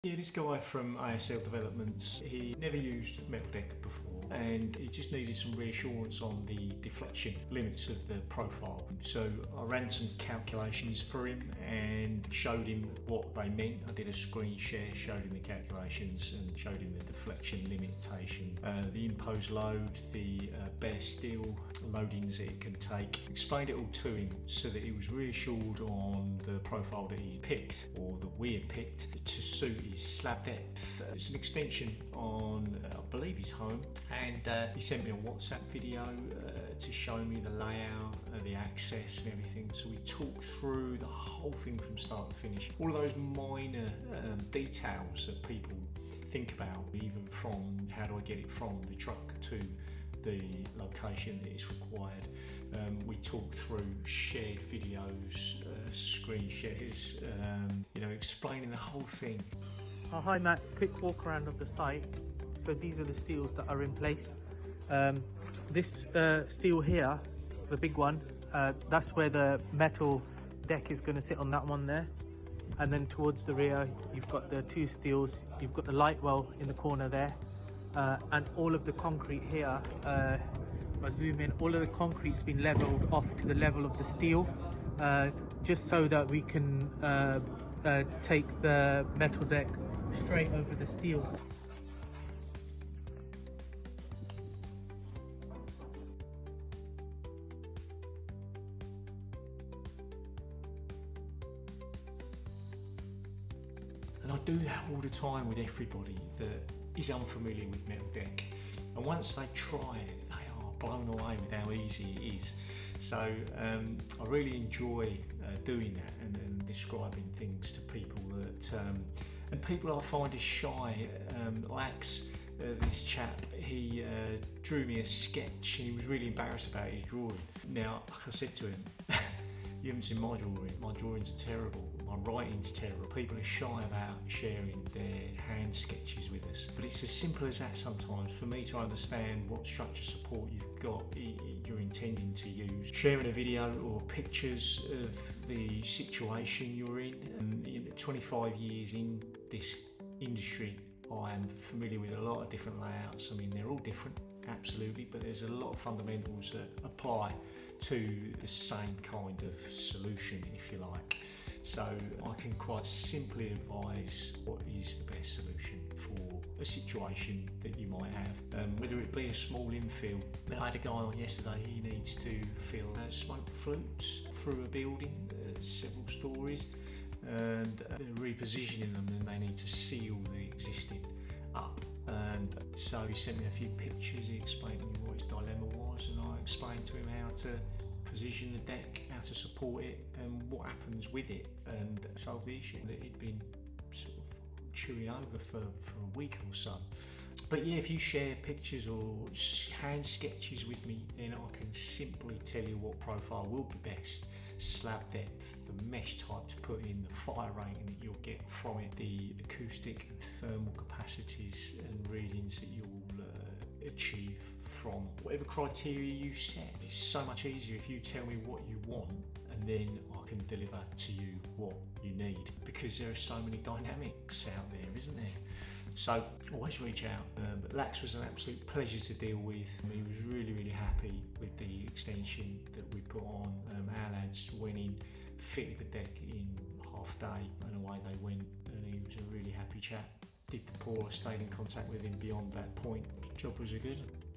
Yeah, this guy from ASL Developments, he never used metal deck before and he just needed some reassurance on the deflection limits of the profile. So I ran some calculations for him and showed him what they meant. I did a screen share, showed him the calculations and showed him the deflection limitation, the imposed load, the bare steel loadings that it can take. Explained it all to him so that he was reassured on the profile that he picked, or that we had picked, to suit his slab depth. It's an extension on, I believe, his home, and he sent me a WhatsApp video to show me the layout, the access and everything. So we talked through the whole thing from start to finish. All of those minor details that people think about, even from how do I get it from the truck to the location that is required. We talked through shared videos, screen shares, explaining the whole thing. Hi Matt, quick walk around of the site. So these are the steels that are in place. This steel here, the big one, that's where the metal deck is going to sit, on that one there. And then towards the rear you've got the two steels, you've got the light well in the corner there, and all of the concrete here, if I zoom in, all of the concrete's been levelled off to the level of the steel, just so that we can take the metal deck straight over the steel. And I do that all the time with everybody that is unfamiliar with metal deck, and once they try it, they are blown away with how easy it is. So I really enjoy doing that and describing things to people that and people I find is shy. Lax, this chap, he drew me a sketch. He was really embarrassed about his drawing. Now, like I said to him, you haven't seen my drawing. My drawings are terrible. My writing's terrible. People are shy about sharing their hand sketches with us. But it's as simple as that sometimes, for me to understand what structure support you've got, you're intending to use. Sharing a video or pictures of the situation you're in. And 25 years in this industry, I am familiar with a lot of different layouts. I mean, they're all different, absolutely, but there's a lot of fundamentals that apply to the same kind of solution, if you like. So I can quite simply advise what is the best solution for a situation that you might have, whether it be a small infill. I had a guy on yesterday, he needs to fill smoke flutes through a building, several stories, and they're repositioning them, and they need to seal the existing up. And so he sent me a few pictures, he explained to me what his dilemma was, and I explained to him how to position the deck, how to support it, and what happens with it, and solve the issue that he'd been sort of chewing over for a week or so. But yeah, if you share pictures or hand sketches with me, then I can simply tell you what profile will be best. Slab depth, the mesh type to put in, the fire rating that you'll get from it, the acoustic and thermal capacities and readings that you'll achieve from whatever criteria you set. It's so much easier if you tell me what you want, and then I can deliver to you what you need, because there are so many dynamics out there, isn't there? So always reach out. But Lax was an absolute pleasure to deal with. He was really happy with the extension that we put on. Our lads went in, fitted the deck in half a day, and away they went, and he was a really happy chap. Did the pour, stayed in contact with him beyond that point. The job was a good one.